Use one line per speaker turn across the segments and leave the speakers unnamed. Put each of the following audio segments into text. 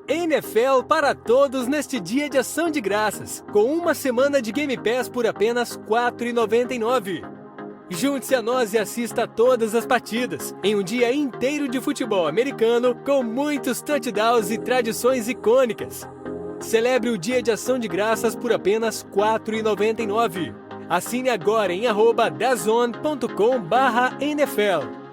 NFL para todos neste dia de ação de graças, com uma semana de Game Pass por apenas R$ 4,99. Junte-se a nós e assista a todas as partidas, em um dia inteiro de futebol americano com muitos touchdowns e tradições icônicas. Celebre o dia de ação de graças por apenas R$ 4,99. Assine agora em @dazon.com/NFL.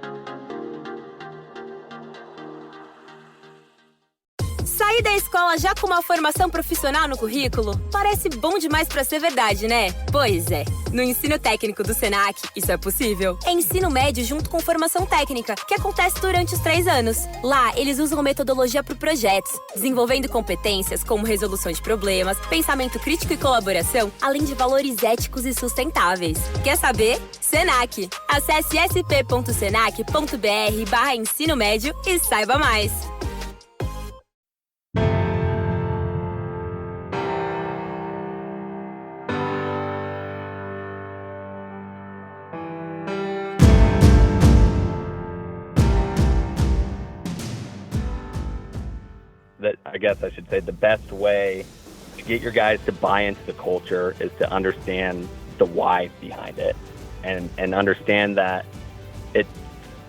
Sair da escola já com uma formação profissional no currículo? Parece bom demais pra ser verdade, né? Pois é. No ensino técnico do Senac, isso é possível. É ensino médio junto com formação técnica, que acontece durante os 3 anos. Lá, eles usam metodologia para projetos, desenvolvendo competências como resolução de problemas, pensamento crítico e colaboração, além de valores éticos e sustentáveis. Quer saber? Senac. Acesse sp.senac.br/ensino médio e saiba mais.
That I guess I should say the best way to get your guys to buy into the culture is to understand the why behind it and understand that it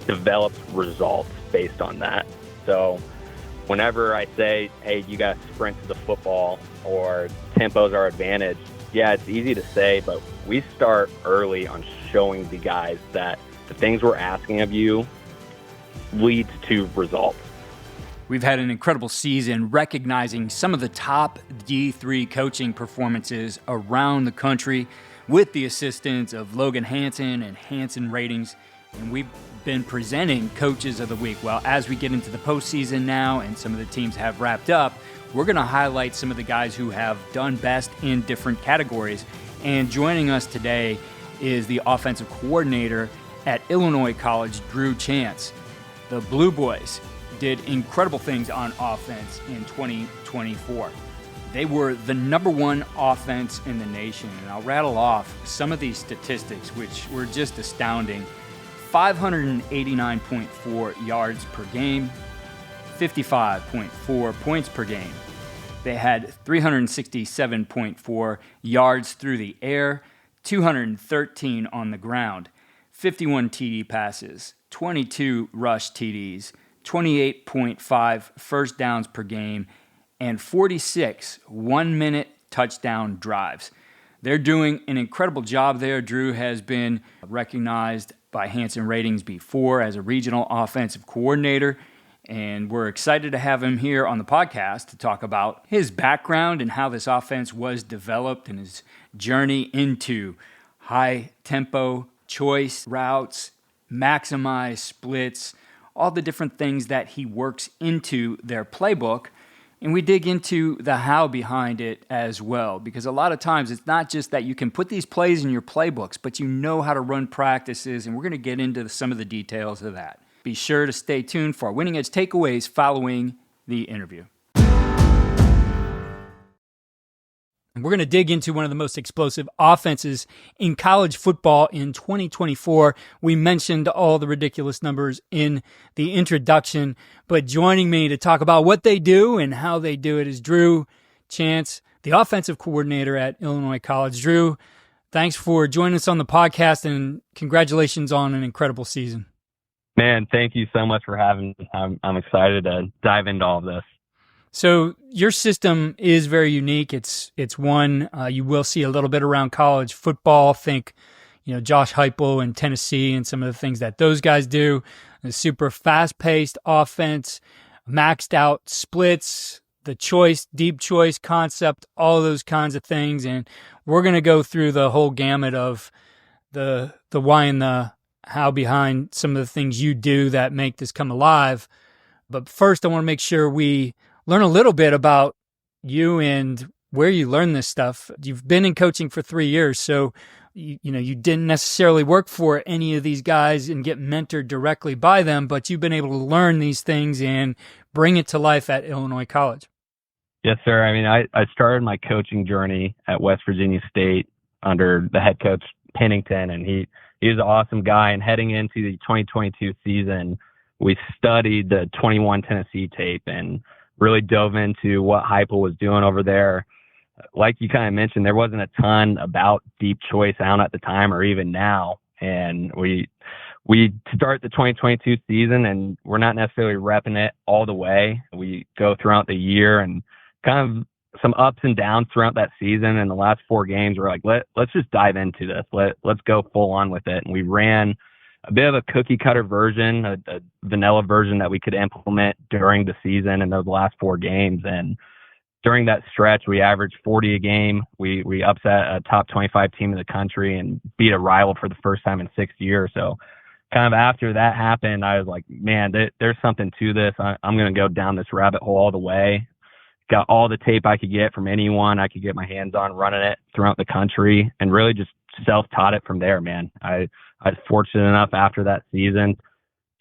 develops results based on that. So whenever I say, hey, you got to sprint to the football or tempo's our advantage, yeah, it's easy to say, but we start early on showing the guys that the things we're asking of you leads to results.
We've had an incredible season recognizing some of the top D3 coaching performances around the country with the assistance of Logan Hansen and Hansen Ratings. And we've been presenting Coaches of the Week. Well, as we get into the postseason now and some of the teams have wrapped up, we're going to highlight some of the guys who have done best in different categories. And joining us today is the offensive coordinator at Illinois College, Drew Chance. The Blue Boys did incredible things on offense in 2024. They were the number 1 offense in the nation, and I'll rattle off some of these statistics, which were just astounding. 589.4 yards per game, 55.4 points per game. They had 367.4 yards through the air, 213 on the ground, 51 TD passes, 22 rush TDs, 28.5 first downs per game, and 46 one-minute touchdown drives. They're doing an incredible job there. Drew has been recognized by Hansen Ratings before as a regional offensive coordinator, and we're excited to have him here on the podcast to talk about his background and how this offense was developed and his journey into high-tempo choice routes, maximize splits, all the different things that he works into their playbook. And we dig into the how behind it as well, because a lot of times it's not just that you can put these plays in your playbooks, but you know how to run practices, and we're going to get into some of the details of that. Be sure to stay tuned for our Winning Edge takeaways following the interview. We're going to dig into one of the most explosive offenses in college football in 2024. We mentioned all the ridiculous numbers in the introduction, but joining me to talk about what they do and how they do it is Drew Chance, the offensive coordinator at Illinois College. Drew, thanks for joining us on the podcast, and congratulations on an incredible season.
Man, thank you so much for having me. I'm excited to dive into all of this.
So your system is very unique. It's one you will see a little bit around college football. Think, Josh Heupel in Tennessee and some of the things that those guys do. A super fast-paced offense, maxed out splits, the deep choice concept, all those kinds of things. And we're going to go through the whole gamut of the why and the how behind some of the things you do that make this come alive. But first, I want to make sure we learn a little bit about you and where you learn this stuff. You've been in coaching for 3 years, so you didn't necessarily work for any of these guys and get mentored directly by them, but you've been able to learn these things and bring it to life at Illinois College.
Yes, sir. I mean, I started my coaching journey at West Virginia State under the head coach Pennington, and he was an awesome guy. And heading into the 2022 season, we studied the 21 Tennessee tape, and really dove into what Heupel was doing over there. Like you kind of mentioned, there wasn't a ton about deep choice out at the time or even now. And we start the 2022 season and we're not necessarily repping it all the way. We go throughout the year and kind of some ups and downs throughout that season. And the last 4 games, we're like, let's just dive into this. Let's go full on with it. And we ran a bit of a cookie cutter version, a vanilla version that we could implement during the season in those last 4 games. And during that stretch, we averaged 40 a game. We upset a top 25 team in the country and beat a rival for the first time in 6 years. So kind of after that happened, I was like, man, there's something to this. I'm going to go down this rabbit hole all the way. Got all the tape I could get from anyone I could get my hands on running it throughout the country and really just self-taught it from there, man. I was fortunate enough after that season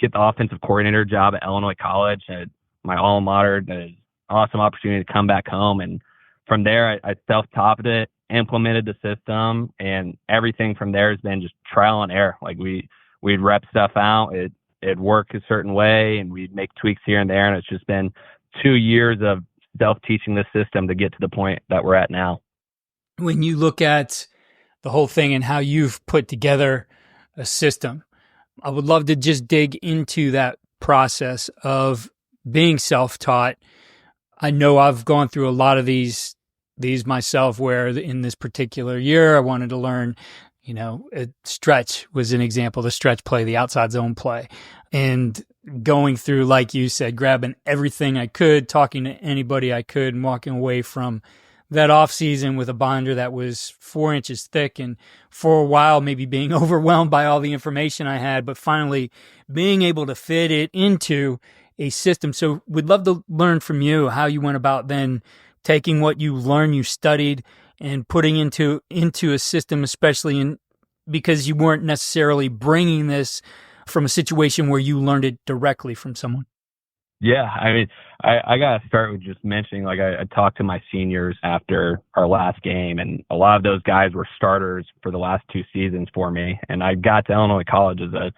get the offensive coordinator job at Illinois College at my alma mater. An awesome opportunity to come back home. And from there, I self-taught it, implemented the system, and everything from there has been just trial and error. Like we'd rep stuff out. It'd work a certain way and we'd make tweaks here and there. And it's just been 2 years of self-teaching the system to get to the point that we're at now.
When you look at the whole thing and how you've put together a system, I would love to just dig into that process of being self-taught. I know I've gone through a lot of these myself where in this particular year I wanted to learn, a stretch was an example, the stretch play, the outside zone play. And going through, like you said, grabbing everything I could, talking to anybody I could, and walking away from that off season with a binder that was 4 inches thick, and for a while maybe being overwhelmed by all the information I had, but finally being able to fit it into a system. So we'd love to learn from you how you went about then taking what you learned, you studied, and putting into a system, especially because you weren't necessarily bringing this from a situation where you learned it directly from someone.
Yeah, I mean, I got to start with just mentioning, like, I talked to my seniors after our last game, and a lot of those guys were starters for the last 2 seasons for me. And I got to Illinois College as a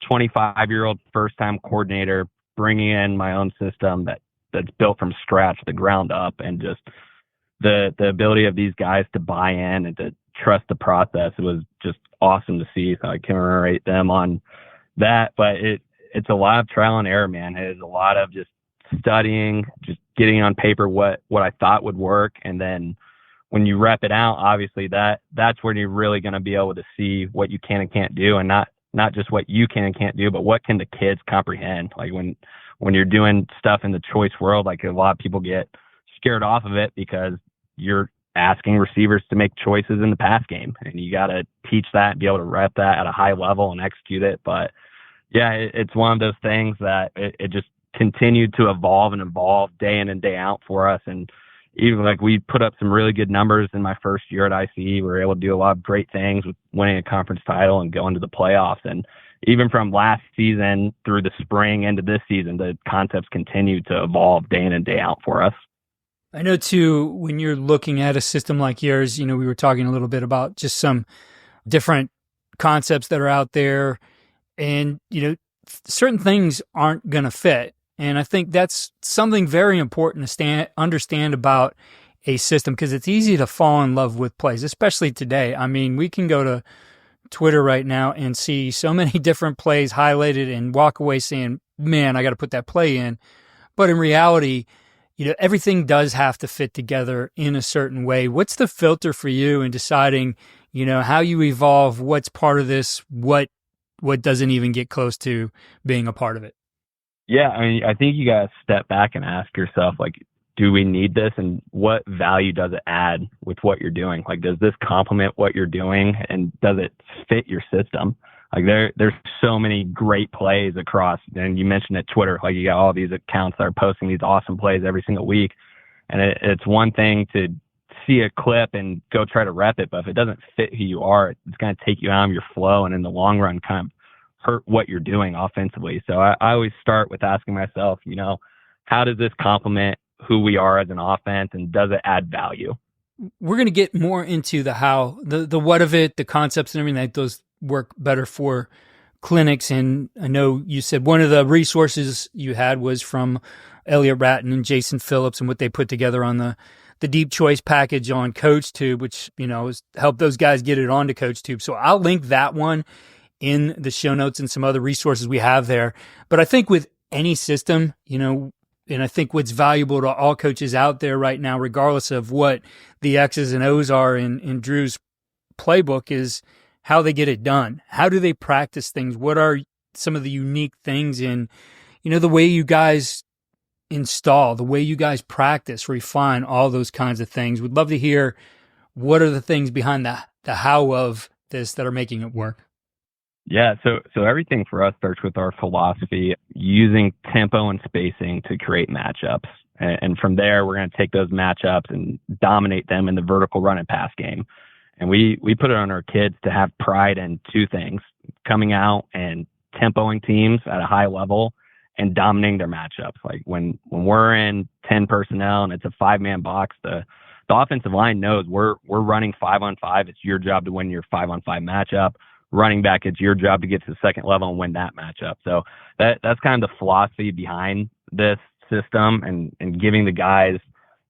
25-year-old first-time coordinator, bringing in my own system that's built from scratch, the ground up, and just the ability of these guys to buy in and to trust the process. It was just awesome to see. So I commemorate them on that, but it's a lot of trial and error, man. It is a lot of just studying, just getting on paper what I thought would work. And then when you rep it out, obviously that's when you're really going to be able to see what you can and can't do, and not just what you can and can't do, but what can the kids comprehend. Like when you're doing stuff in the choice world, like a lot of people get scared off of it because you're asking receivers to make choices in the pass game, and you got to teach that and be able to rep that at a high level and execute it. But yeah, it's one of those things that it just continued to evolve and evolve day in and day out for us. And even like we put up some really good numbers in my first year at ICE. We were able to do a lot of great things with winning a conference title and going to the playoffs. And even from last season through the spring into this season, the concepts continue to evolve day in and day out for us.
I know too, when you're looking at a system like yours, we were talking a little bit about just some different concepts that are out there, and, certain things aren't going to fit. And I think that's something very important to understand about a system, because it's easy to fall in love with plays, especially today. I mean, we can go to Twitter right now and see so many different plays highlighted and walk away saying, man, I got to put that play in. But in reality, everything does have to fit together in a certain way. What's the filter for you in deciding, how you evolve, what's part of this, what doesn't even get close to being a part of it?
Yeah, I mean, I think you got to step back and ask yourself, like, do we need this, and what value does it add with what you're doing? Like, does this complement what you're doing, and does it fit your system? Like, there's so many great plays across, and you mentioned it, Twitter. Like, you got all these accounts that are posting these awesome plays every single week, and it's one thing to see a clip and go try to rep it, but if it doesn't fit who you are, it's going to take you out of your flow, and in the long run kind of hurt what you're doing offensively. So I always start with asking myself, how does this complement who we are as an offense, and does it add value?
We're going to get more into the how, the what of it, the concepts and everything, that those work better for clinics. And I know you said one of the resources you had was from Elliot Ratton and Jason Phillips and what they put together on the deep choice package on CoachTube, which, has helped those guys get it onto CoachTube. So I'll link that one in the show notes and some other resources we have there. But I think with any system, and I think what's valuable to all coaches out there right now, regardless of what the X's and O's are in Drew's playbook, is how they get it done. How do they practice things? What are some of the unique things in, the way you guys install, the way you guys practice, refine, all those kinds of things. We'd love to hear what are the things behind the how of this that are making it work.
Yeah, so everything for us starts with our philosophy, using tempo and spacing to create matchups. And from there, we're going to take those matchups and dominate them in the vertical run and pass game. And we put it on our kids to have pride in two things: coming out and tempoing teams at a high level and dominating their matchups. Like when we're in 10 personnel and it's a 5-man box, the offensive line knows we're running 5-on-5. It's your job to win your 5-on-5 matchup. Running back, it's your job to get to the second level and win that matchup. So that's kind of the philosophy behind this system, and giving the guys,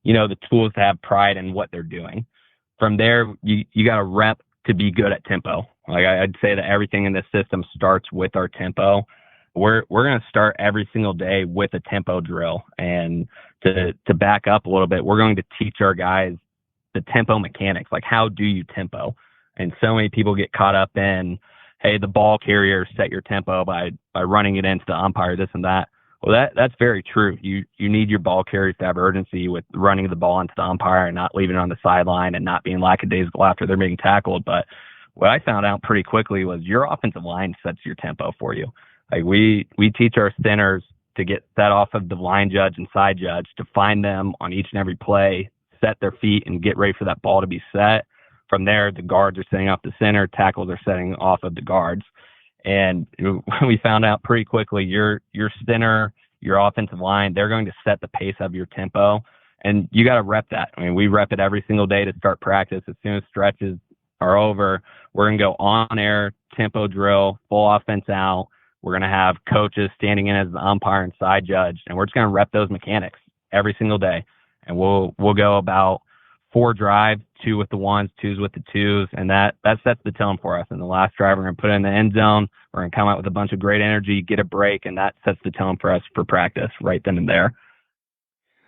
the tools to have pride in what they're doing. From there, you got to rep to be good at tempo. Like I'd say that everything in this system starts with our tempo. We're going to start every single day with a tempo drill. And to back up a little bit, we're going to teach our guys the tempo mechanics. Like, how do you tempo? And so many people get caught up in, hey, the ball carrier set your tempo by running it into the umpire, this and that. Well, that's very true. You need your ball carriers to have urgency with running the ball into the umpire and not leaving it on the sideline and not being lackadaisical after they're being tackled. But what I found out pretty quickly was your offensive line sets your tempo for you. Like we teach our centers to get set off of the line judge and side judge, to find them on each and every play, set their feet, and get ready for that ball to be set. From there, the guards are setting off the center, tackles are setting off of the guards. And we found out pretty quickly, your center, your offensive line, they're going to set the pace of your tempo. And you got to rep that. I mean, we rep it every single day to start practice. As soon as stretches are over, we're going to go on air, tempo drill, full offense out. We're going to have coaches standing in as the umpire and side judge, and we're just going to rep those mechanics every single day. And we'll go about 4 drives, 2 with the 1s, 2s with the 2s, and that sets the tone for us. And the last drive, we're going to put it in the end zone. We're going to come out with a bunch of great energy, get a break, and that sets the tone for us for practice right then and there.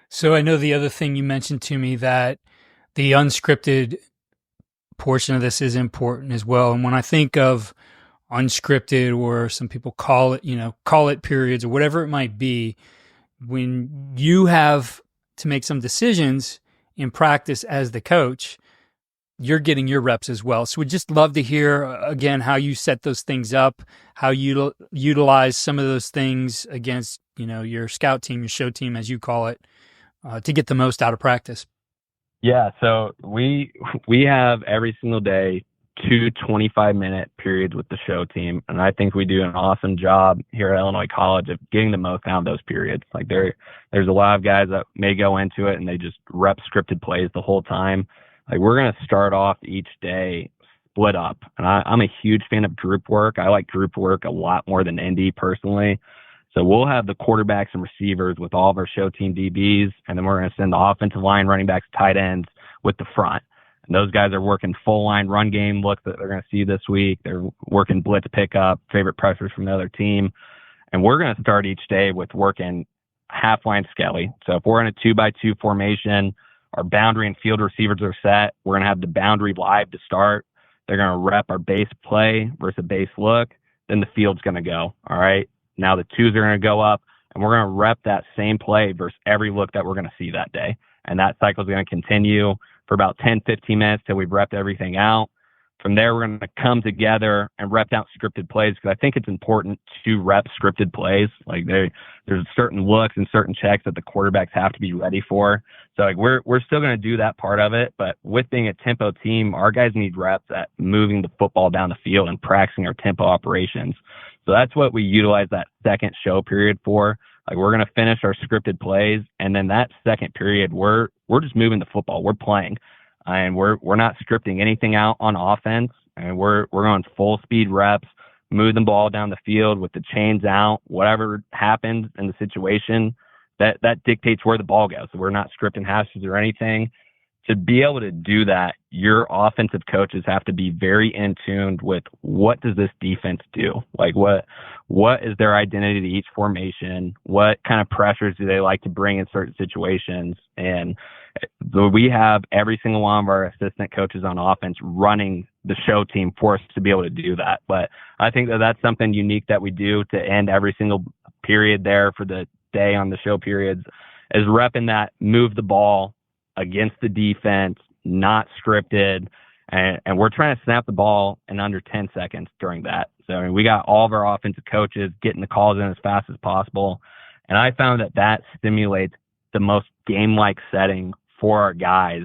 So I know the other thing you mentioned to me, that the unscripted portion of this is important as well. And when I think of unscripted, or some people call it periods or whatever it might be, when you have to make some decisions in practice as the coach, you're getting your reps as well. So we'd just love to hear, again, how you set those things up, how you utilize some of those things against, your scout team, your show team, as you call it, to get the most out of practice.
Yeah, so we have every single day 2 25-minute periods with the show team, and I think we do an awesome job here at Illinois College of getting the most out of those periods. Like there's a lot of guys that may go into it and they just rep scripted plays the whole time. Like, we're going to start off each day split up, and I'm a huge fan of group work. I like group work a lot more than indie personally. So we'll have the quarterbacks and receivers with all of our show team DBs, and then we're going to send the offensive line, running backs, tight ends with the front. And those guys are working full line run game looks that they're going to see this week. They're working blitz pickup, favorite pressures from the other team. And we're going to start each day with working half line skelly. So if we're in a 2-by-2 formation, our boundary and field receivers are set. We're going to have the boundary live to start. They're going to rep our base play versus a base look. Then the field's going to go. All right. Now the 2s are going to go up, and we're going to rep that same play versus every look that we're going to see that day. And that cycle is going to continue for about 10, 15 minutes till we've repped everything out. From there, we're going to come together and rep out scripted plays, because I think it's important to rep scripted plays. Like there's certain looks and certain checks that the quarterbacks have to be ready for. So like we're still going to do that part of it, but with being a tempo team, our guys need reps at moving the football down the field and practicing our tempo operations. So that's what we utilize that second show period for. Like, we're going to finish our scripted plays, and then that second period, we're just moving the football. We're playing, and we're not scripting anything out on offense, and we're going full speed reps, move the ball down the field with the chains out. Whatever happens in the situation, that dictates where the ball goes. So we're not scripting hashes or anything. To be able to do that, your offensive coaches have to be very in tune with what does this defense do? Like what is their identity to each formation? What kind of pressures do they like to bring in certain situations? And we have every single one of our assistant coaches on offense running the show team for us to be able to do that. But I think that that's something unique that we do to end every single period there for the day on the show periods, is repping that move the ball against the defense, not scripted, and we're trying to snap the ball in under 10 seconds during that. So I mean, we got all of our offensive coaches getting the calls in as fast as possible, and I found that stimulates the most game-like setting for our guys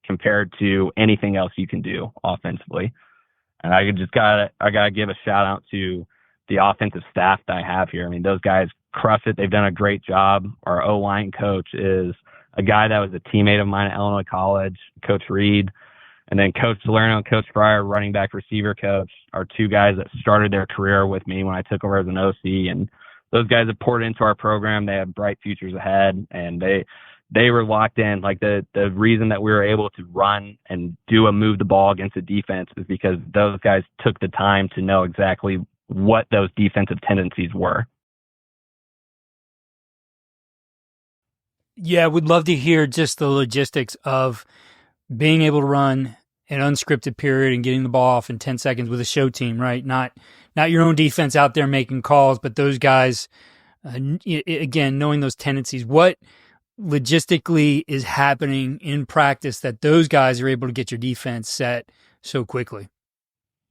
compared to anything else you can do offensively. And I gotta give a shout out to the offensive staff that I have here. I mean, those guys crush it. They've done a great job. Our O-line coach is a guy that was a teammate of mine at Illinois College, Coach Reed, and then Coach Salerno and Coach Fryer, running back receiver coach, are two guys that started their career with me when I took over as an OC. And those guys have poured into our program. They have bright futures ahead, and they were locked in. Like the reason that we were able to run and do a move the ball against the defense is because those guys took the time to know exactly what those defensive tendencies were.
Yeah, would love to hear just the logistics of being able to run an unscripted period and getting the ball off in 10 seconds with a show team, right? Not your own defense out there making calls, but those guys, again, knowing those tendencies. What logistically is happening in practice that those guys are able to get your defense set so quickly?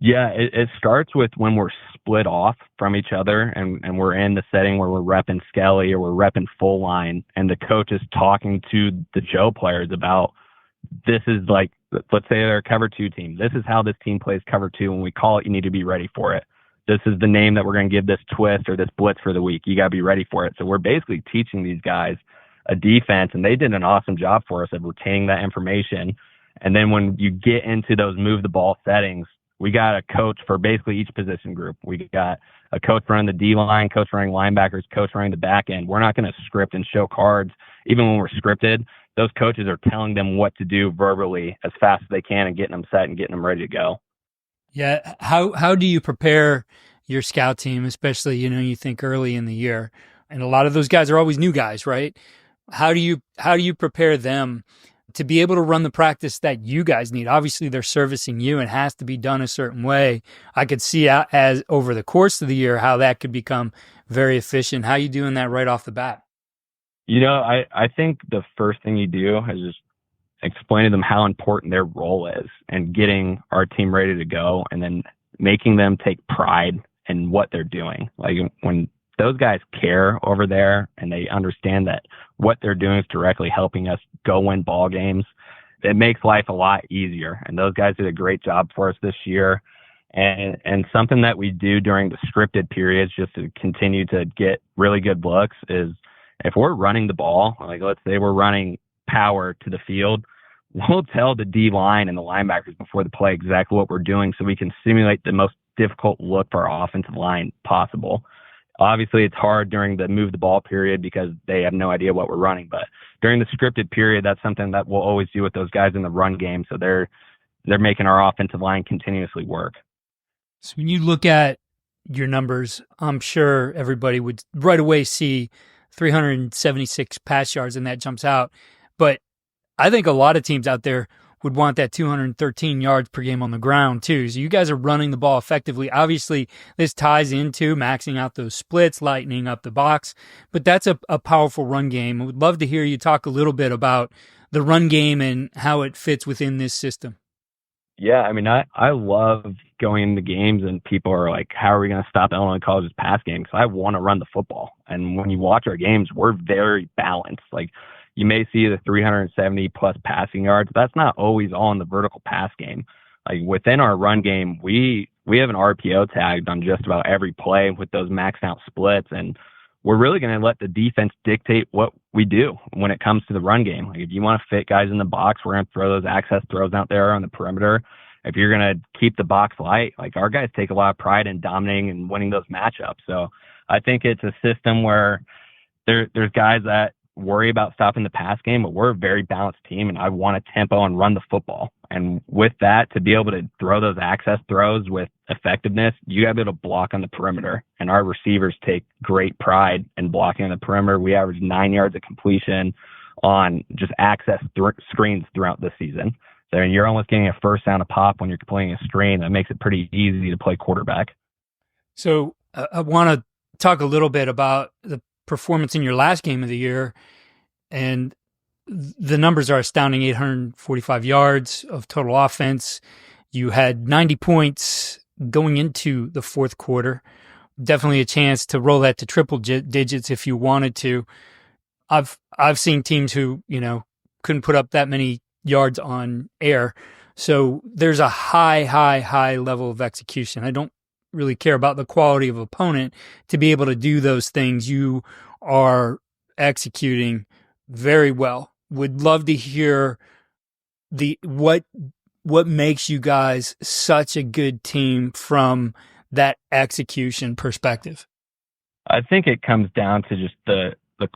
Yeah, it starts with when we're split off from each other and we're in the setting where we're repping Skelly or we're repping full line, and the coach is talking to the Joe players about, this is like, let's say they're a cover 2 team. This is how this team plays cover 2. When we call it, you need to be ready for it. This is the name that we're going to give this twist or this blitz for the week. You got to be ready for it. So we're basically teaching these guys a defense, and they did an awesome job for us of retaining that information. And then when you get into those move the ball settings, we got a coach for basically each position group. We got a coach running the D-line, coach running linebackers, coach running the back end. We're not going to script and show cards. Even when we're scripted, those coaches are telling them what to do verbally as fast as they can and getting them set and getting them ready to go.
Yeah. How do you prepare your scout team, especially, you think early in the year, and a lot of those guys are always new guys, right? How do you prepare them to be able to run the practice that you guys need? Obviously, they're servicing you and it has to be done a certain way. I could see as over the course of the year how that could become very efficient. How are you doing that right off the bat?
I think the first thing you do is just explain to them how important their role is and getting our team ready to go, and then making them take pride in what they're doing. Like when those guys care over there and they understand that what they're doing is directly helping us go win ball games, it makes life a lot easier. And those guys did a great job for us this year. And something that we do during the scripted periods just to continue to get really good looks is, if we're running the ball, like let's say we're running power to the field, we'll tell the D-line and the linebackers before the play exactly what we're doing so we can simulate the most difficult look for our offensive line possible. Obviously, it's hard during the move the ball period because they have no idea what we're running. But during the scripted period, that's something that we'll always do with those guys in the run game. So they're making our offensive line continuously work.
So when you look at your numbers, I'm sure everybody would right away see 376 pass yards, and that jumps out. But I think a lot of teams out there would want that 213 yards per game on the ground too. So you guys are running the ball effectively. Obviously, this ties into maxing out those splits, lightening up the box, but that's a powerful run game. I would love to hear you talk a little bit about the run game and how it fits within this system.
Yeah, I mean, I love going into games and people are like, how are we going to stop Illinois College's pass game? Because I want to run the football. And when you watch our games, we're very balanced. Like, you may see the 370 plus passing yards. That's not always all in the vertical pass game. Like, within our run game, we have an RPO tagged on just about every play with those maxed out splits. And we're really going to let the defense dictate what we do when it comes to the run game. Like, if you want to fit guys in the box, we're going to throw those access throws out there on the perimeter. If you're going to keep the box light, like, our guys take a lot of pride in dominating and winning those matchups. So I think it's a system where there's guys that worry about stopping the pass game, but we're a very balanced team, and I want a tempo and run the football. And with that, to be able to throw those access throws with effectiveness, you got to be able to block on the perimeter. And our receivers take great pride in blocking on the perimeter. We average 9 yards of completion on just access screens throughout the season. So you're almost getting a first down a pop when you're completing a screen. That makes it pretty easy to play quarterback.
So I want to talk a little bit about the performance in your last game of the year, and the numbers are astounding. 845 yards of total offense. You had 90 points going into the fourth quarter. Definitely a chance to roll that to triple digits if you wanted to. I've seen teams who, couldn't put up that many yards on air. So there's a high level of execution. I don't really care about the quality of opponent to be able to do those things. You are executing very well. Would love to hear what makes you guys such a good team from that execution perspective.
I think it comes down to just the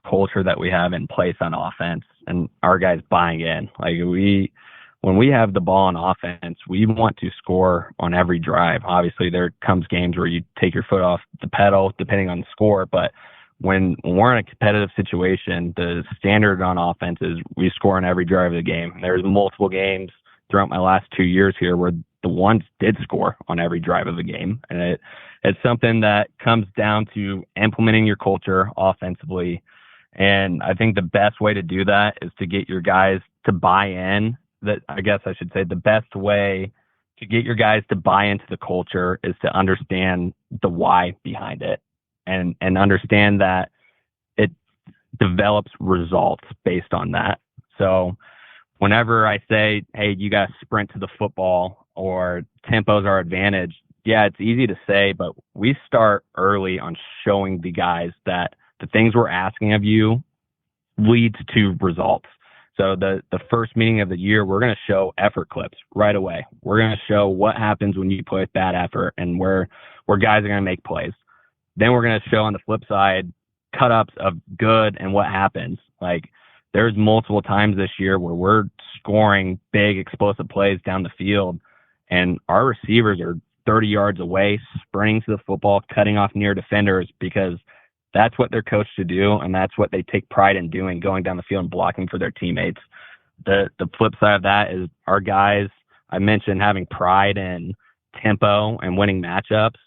culture that we have in place on offense and our guys buying in. Like when we have the ball on offense, we want to score on every drive. Obviously, there comes games where you take your foot off the pedal depending on the score, but when we're in a competitive situation, the standard on offense is we score on every drive of the game. There's multiple games throughout my last 2 years here where the ones did score on every drive of the game. And it's something that comes down to implementing your culture offensively. And I think the best way to do that is to get your guys to buy in. The best way to get your guys to buy into the culture is to understand the why behind it and understand that it develops results based on that. So whenever I say, hey, you got to sprint to the football or tempo's our advantage, yeah, it's easy to say, but we start early on showing the guys that the things we're asking of you leads to results. So the first meeting of the year, we're going to show effort clips right away. We're going to show what happens when you put that effort and where guys are going to make plays. Then we're going to show on the flip side cut-ups of good and what happens. Like there's multiple times this year where we're scoring big explosive plays down the field and our receivers are 30 yards away, sprinting to the football, cutting off near defenders because that's what they're coached to do, and that's what they take pride in doing, going down the field and blocking for their teammates. The flip side of that is our guys, I mentioned having pride in tempo and winning matchups.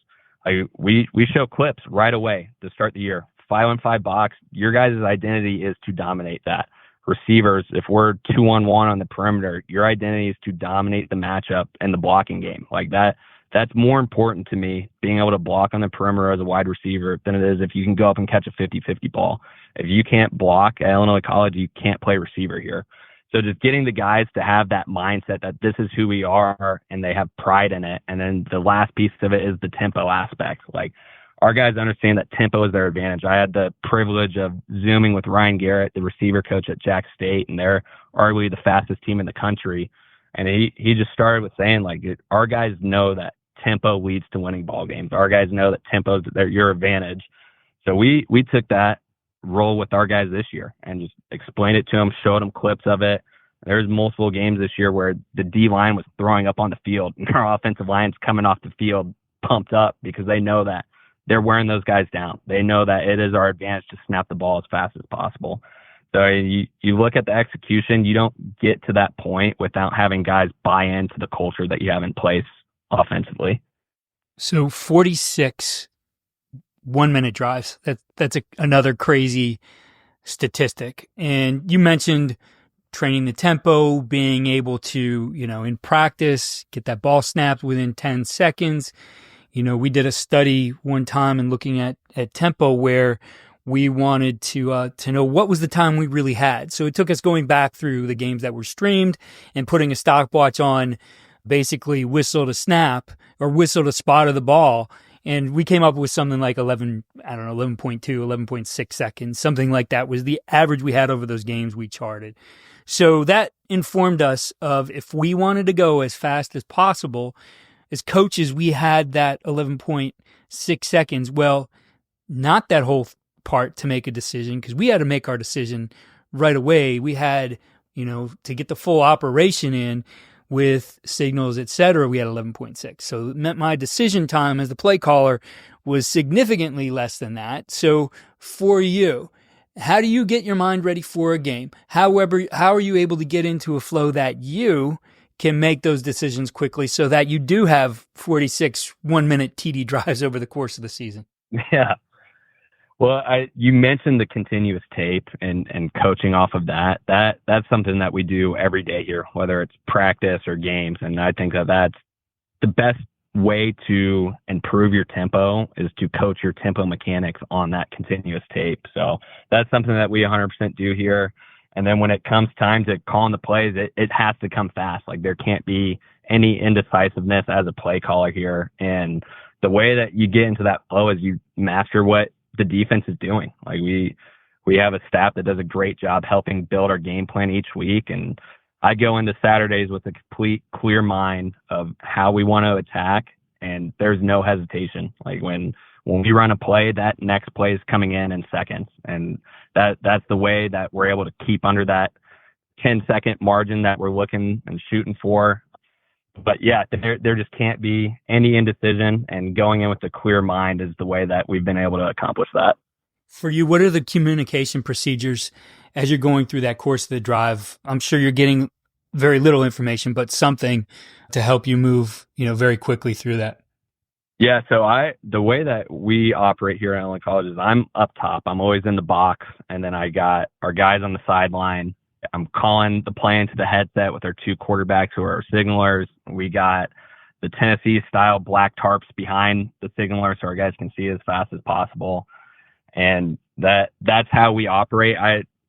We show clips right away to start the year. 5-on-5 box, your guys' identity is to dominate that. Receivers, if we're 2-on-1 on the perimeter, your identity is to dominate the matchup and the blocking game. Like that's more important to me, being able to block on the perimeter as a wide receiver, than it is if you can go up and catch a 50-50 ball. If you can't block at Illinois College, you can't play receiver here. So just getting the guys to have that mindset that this is who we are and they have pride in it. And then the last piece of it is the tempo aspect. Like our guys understand that tempo is their advantage. I had the privilege of Zooming with Ryan Garrett, the receiver coach at Jack State, and they're arguably the fastest team in the country. And he just started with saying, like, our guys know that tempo leads to winning ball games. Our guys know that tempo is your advantage. So we took that role with our guys this year and just explained it to them, showed them clips of it. There's multiple games this year where the D line was throwing up on the field and our offensive line's coming off the field pumped up because they know that they're wearing those guys down. They know that it is our advantage to snap the ball as fast as possible. So you look at the execution, you don't get to that point without having guys buy into the culture that you have in place offensively.
So 46 1-minute drives. That's another crazy statistic. And you mentioned training the tempo, being able to, in practice, get that ball snapped within 10 seconds. We did a study one time and looking at tempo where we wanted to know what was the time we really had. So it took us going back through the games that were streamed and putting a stopwatch on, basically whistle to snap or whistle to spot of the ball. And we came up with something like 11.2, 11.6 seconds, something like that was the average we had over those games we charted. So that informed us of if we wanted to go as fast as possible, as coaches, we had that 11.6 seconds. Well, not that whole part to make a decision because we had to make our decision right away. We had, to get the full operation in with signals, et cetera, we had 11.6. So it meant my decision time as the play caller was significantly less than that. So for you, how do you get your mind ready for a game? However, how are you able to get into a flow that you can make those decisions quickly so that you do have 46 1-minute TD drives over the course of the season?
Yeah. Well, you mentioned the continuous tape and coaching off of that. That's something that we do every day here, whether it's practice or games. And I think that that's the best way to improve your tempo is to coach your tempo mechanics on that continuous tape. So that's something that we 100% do here. And then when it comes time to calling the plays, it has to come fast. Like there can't be any indecisiveness as a play caller here. And the way that you get into that flow is you master what the defense is doing. Like we have a staff that does a great job helping build our game plan each week. And I go into Saturdays with a complete clear mind of how we want to attack. And there's no hesitation. Like when we run a play, that next play is coming in seconds. And that's the way that we're able to keep under that 10-second margin that we're looking and shooting for. But yeah, there just can't be any indecision, and going in with a clear mind is the way that we've been able to accomplish that.
For you, what are the communication procedures as you're going through that course of the drive? I'm sure you're getting very little information, but something to help you move, very quickly through that.
Yeah, so the way that we operate here at Illinois College is I'm up top. I'm always in the box, and then I got our guys on the sideline. I'm calling the play into the headset with our two quarterbacks who are our signalers. We got the Tennessee-style black tarps behind the signaler so our guys can see as fast as possible. And that's how we operate.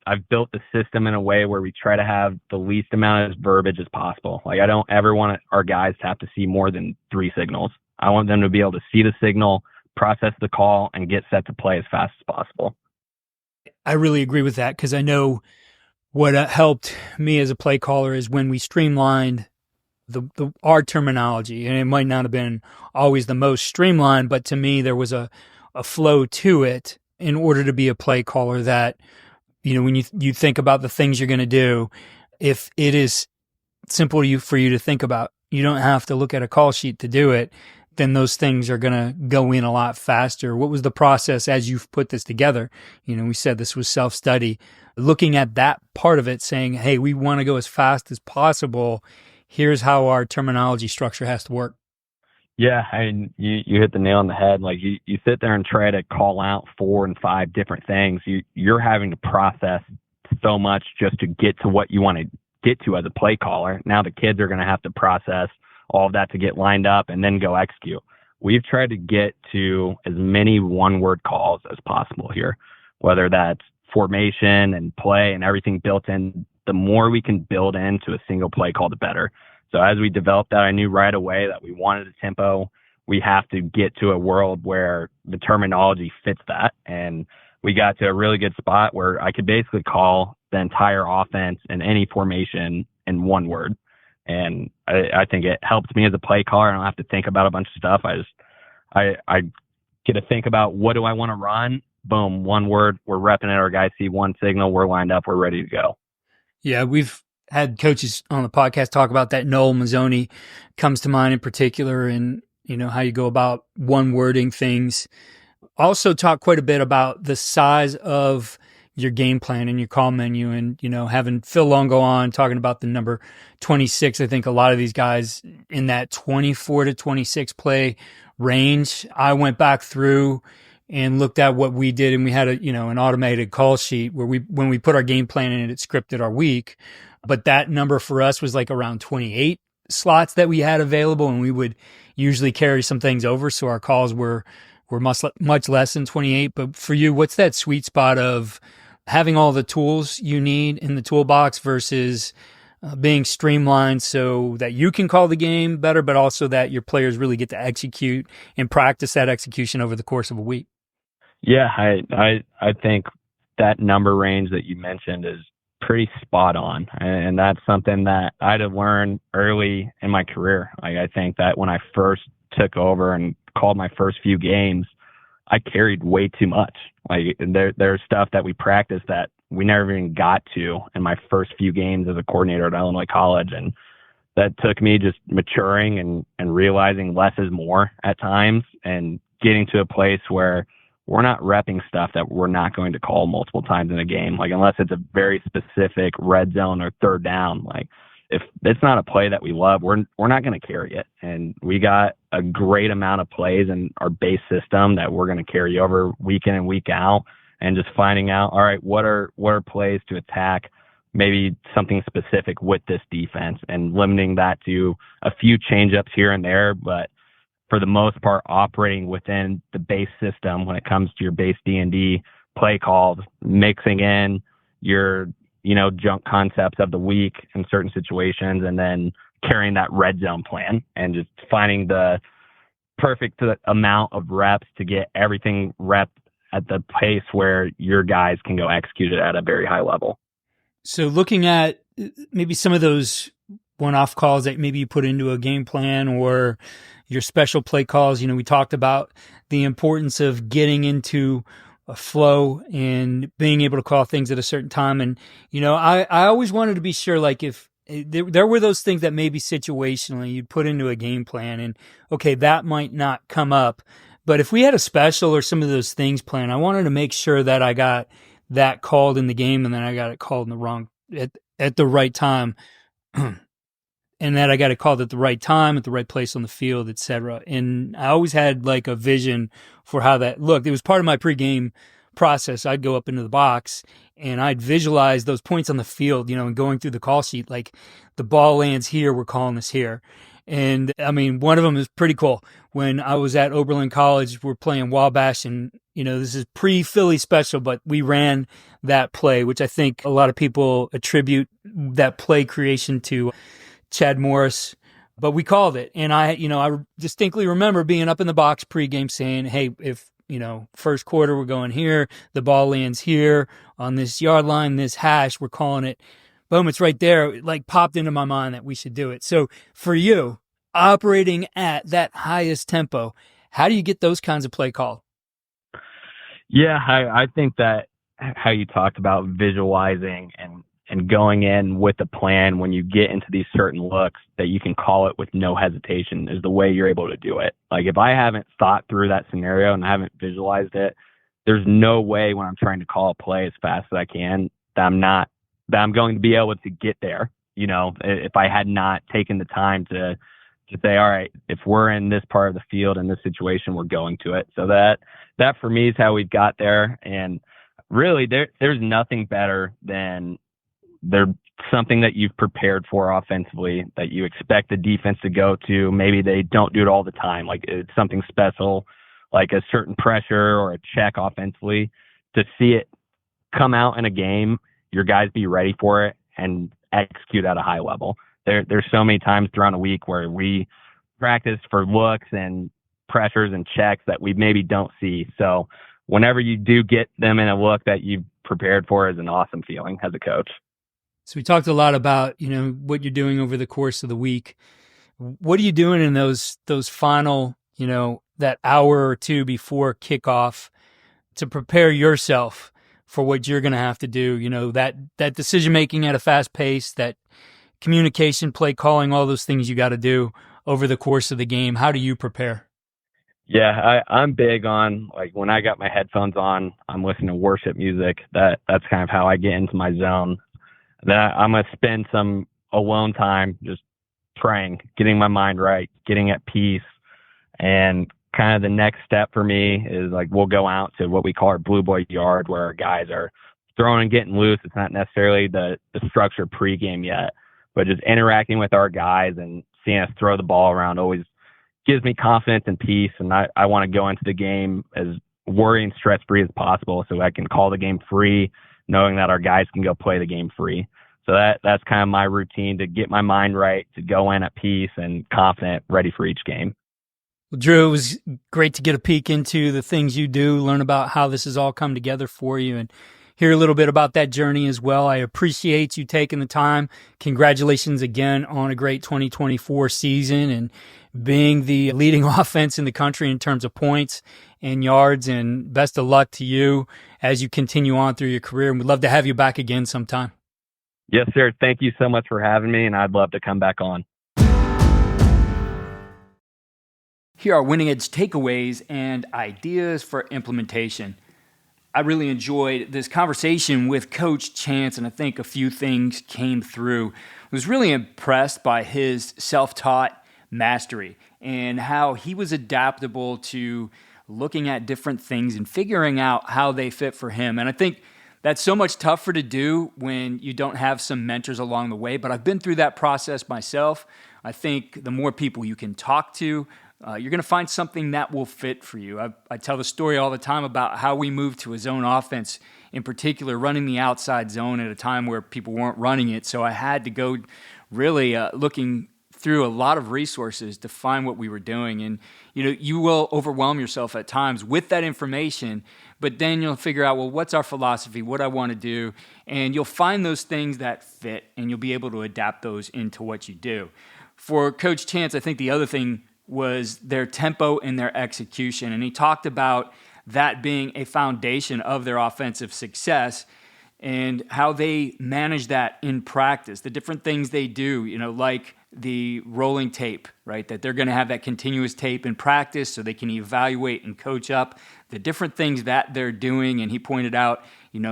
I've built the system in a way where we try to have the least amount of verbiage as possible. Like I don't ever want our guys to have to see more than 3 signals. I want them to be able to see the signal, process the call, and get set to play as fast as possible.
I really agree with that because I know what helped me as a play caller is when we streamlined our terminology, and it might not have been always the most streamlined, but to me there was a flow to it in order to be a play caller that, when you think about the things you're going to do, if it is simple for you to think about, you don't have to look at a call sheet to do it, then those things are going to go in a lot faster. What was the process as you've put this together? We said this was self-study. Looking at that part of it, saying, hey, we want to go as fast as possible. Here's how our terminology structure has to work.
Yeah, you hit the nail on the head. Like you sit there and try to call out 4 and 5 different things. You're having to process so much just to get to what you want to get to as a play caller. Now the kids are going to have to process all of that to get lined up and then go execute. We've tried to get to as many one-word calls as possible here, whether that's formation and play and everything built in. The more we can build into a single play call, the better. So as we developed that, I knew right away that we wanted a tempo. We have to get to a world where the terminology fits that. And we got to a really good spot where I could basically call the entire offense in any formation in one word. And I think it helps me as a play caller. I don't have to think about a bunch of stuff. I get to think about what do I want to run? Boom, one word. We're repping it. Our guys see one signal. We're lined up. We're ready to go.
Yeah, we've had coaches on the podcast talk about that. Noel Mazzoni comes to mind in particular, and how you go about one wording things. Also talk quite a bit about the size of your game plan and your call menu, and having Phil Longo on talking about the number 26. I think a lot of these guys in that 24 to 26 play range. I went back through and looked at what we did, and we had an automated call sheet where when we put our game plan in, it scripted our week. But that number for us was like around 28 slots that we had available, and we would usually carry some things over, so our calls were much less than 28. But for you, what's that sweet spot of having all the tools you need in the toolbox versus being streamlined so that you can call the game better, but also that your players really get to execute and practice that execution over the course of a week?
Yeah, I think that number range that you mentioned is pretty spot on. And that's something that I had to learn early in my career. I think that when I first took over and called my first few games, I carried way too much. Like there's stuff that we practiced that we never even got to in my first few games as a coordinator at Illinois College. And that took me just maturing and realizing less is more at times and getting to a place where we're not repping stuff that we're not going to call multiple times in a game. Like unless it's a very specific red zone or third down, like if it's not a play that we love, we're not going to carry it. And we got a great amount of plays in our base system that we're going to carry over week in and week out, and just finding out, all right, what are plays to attack, maybe something specific with this defense, and limiting that to a few change-ups here and there, but for the most part, operating within the base system when it comes to your base D&D play calls, mixing in your junk concepts of the week in certain situations, and then carrying that red zone plan and just finding the perfect amount of reps to get everything rep at the pace where your guys can go execute it at a very high level.
So looking at maybe some of those one-off calls that maybe you put into a game plan or your special play calls, we talked about the importance of getting into a flow and being able to call things at a certain time. And, I always wanted to be sure, like if there were those things that maybe situationally you'd put into a game plan and, okay, that might not come up. But if we had a special or some of those things planned, I wanted to make sure that I got that called in the game and then I got it called in the wrong at the right time. And that I got it called at the right time, at the right place on the field, et cetera. And I always had like a vision for how that looked. It was part of my pregame process. I'd go up into the box and I'd visualize those points on the field, and going through the call sheet, like the ball lands here, we're calling this here. And I mean, one of them is pretty cool. When I was at Oberlin College, we're playing Wabash, and, this is pre-Philly special, but we ran that play, which I think a lot of people attribute that play creation to Chad Morris, but we called it. And I distinctly remember being up in the box pregame saying, hey, if, first quarter, we're going here, the ball lands here on this yard line, this hash, we're calling it. Boom, it's right there. It like popped into my mind that we should do it. So for you, operating at that highest tempo, how do you get those kinds of play called?
Yeah, I think that how you talked about visualizing and going in with a plan when you get into these certain looks that you can call it with no hesitation is the way you're able to do it. Like if I haven't thought through that scenario and I haven't visualized it, there's no way when I'm trying to call a play as fast as I can that I'm going to be able to get there. If I had not taken the time to say, all right, if we're in this part of the field in this situation, we're going to it. So that for me is how we got there. And really there's nothing better than there's something that you've prepared for offensively that you expect the defense to go to. Maybe they don't do it all the time. Like it's something special, like a certain pressure or a check offensively, to see it come out in a game, your guys be ready for it and execute at a high level. There's so many times throughout a week where we practice for looks and pressures and checks that we maybe don't see. So whenever you do get them in a look that you've prepared for is an awesome feeling as a coach.
So we talked a lot about, what you're doing over the course of the week. What are you doing in those final, that hour or two before kickoff to prepare yourself for what you're going to have to do? That decision-making at a fast pace, that communication, play calling, all those things you got to do over the course of the game. How do you prepare?
Yeah, I'm big on, like, when I got my headphones on, I'm listening to worship music. That's kind of how I get into my zone. Then I'm going to spend some alone time just praying, getting my mind right, getting at peace. And kind of the next step for me is, like, we'll go out to what we call our Blue Boy yard, where our guys are throwing and getting loose. It's not necessarily the structure pregame yet, but just interacting with our guys and seeing us throw the ball around always gives me confidence and peace. And I want to go into the game as worry and stress free as possible so I can call the game free, knowing that our guys can go play the game free. So that's kind of my routine to get my mind right, to go in at peace and confident, ready for each game.
Well, Drew, it was great to get a peek into the things you do, learn about how this has all come together for you, and hear a little bit about that journey as well. I appreciate you taking the time. Congratulations again on a great 2024 season and being the leading offense in the country in terms of points. and yards, and best of luck to you as you continue on through your career. And we'd love to have you back again sometime.
Yes, sir. Thank you so much for having me, and I'd love to come back on.
Here are Winning Edge takeaways and ideas for implementation. I really enjoyed this conversation with Coach Chance, and I think a few things came through. I was really impressed by his self-taught mastery and how he was adaptable to looking at different things and figuring out how they fit for him. And I think that's so much tougher to do when you don't have some mentors along the way, but I've been through that process myself. I think the more people you can talk to, you're going to find something that will fit for you. I tell the story all the time about how we moved to a zone offense, in particular running the outside zone at a time where people weren't running it. So I had to go really looking through a lot of resources to find what we were doing. And you will overwhelm yourself at times with that information, but then you'll figure out, well, what's our philosophy, what I want to do, and you'll find those things that fit, and you'll be able to adapt those into what you do. For Coach Chance, I think the other thing was their tempo and their execution. And he talked about that being a foundation of their offensive success and how they manage that in practice, the different things they do, like the rolling tape, right? That they're going to have that continuous tape in practice so they can evaluate and coach up the different things that they're doing. And he pointed out,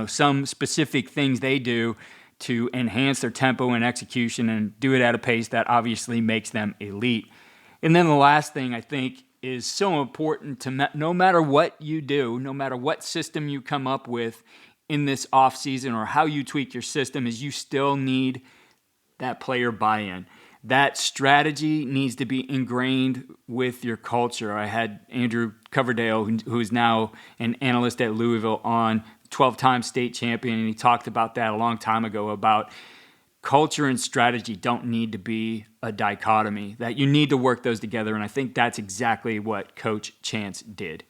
some specific things they do to enhance their tempo and execution and do it at a pace that obviously makes them elite. And then the last thing I think is so important to no matter what you do, no matter what system you come up with in this off season or how you tweak your system, is you still need that player buy-in. That strategy needs to be ingrained with your culture. I had Andrew Coverdale, who is now an analyst at Louisville, on, 12-time state champion, and he talked about that a long time ago, about culture and strategy don't need to be a dichotomy, that you need to work those together, and I think that's exactly what Coach Chance did.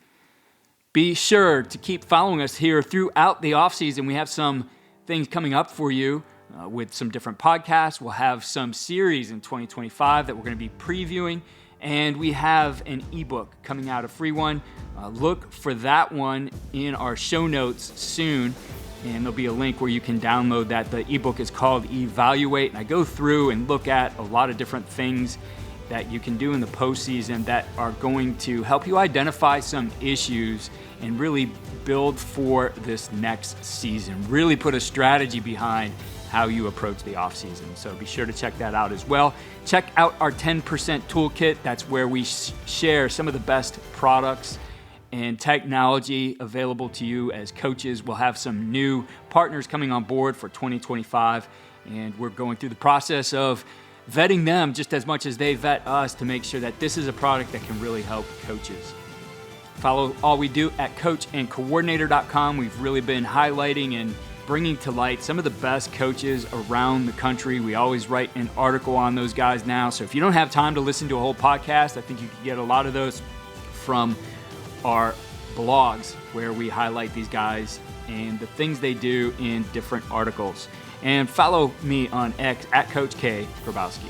Be sure to keep following us here throughout the offseason. We have some things coming up for you with some different podcasts. We'll have some series in 2025 that we're going to be previewing, and we have an ebook coming out, a free one. Look for that one in our show notes soon. And there'll be a link where you can download that. The ebook is called Evaluate, and I go through and look at a lot of different things that you can do in the postseason that are going to help you identify some issues and really build for this next season. Really put a strategy behind how you approach the offseason. So be sure to check that out as well. Check out our 10% toolkit. That's where we share some of the best products and technology available to you as coaches. We'll have some new partners coming on board for 2025, and we're going through the process of vetting them just as much as they vet us to make sure that this is a product that can really help coaches. Follow all we do at coachandcoordinator.com. We've really been highlighting and bringing to light some of the best coaches around the country. We always write an article on those guys now, so if you don't have time to listen to a whole podcast, I think you can get a lot of those from our blogs where we highlight these guys and the things they do in different articles. And follow me on X at Coach K Grabowski.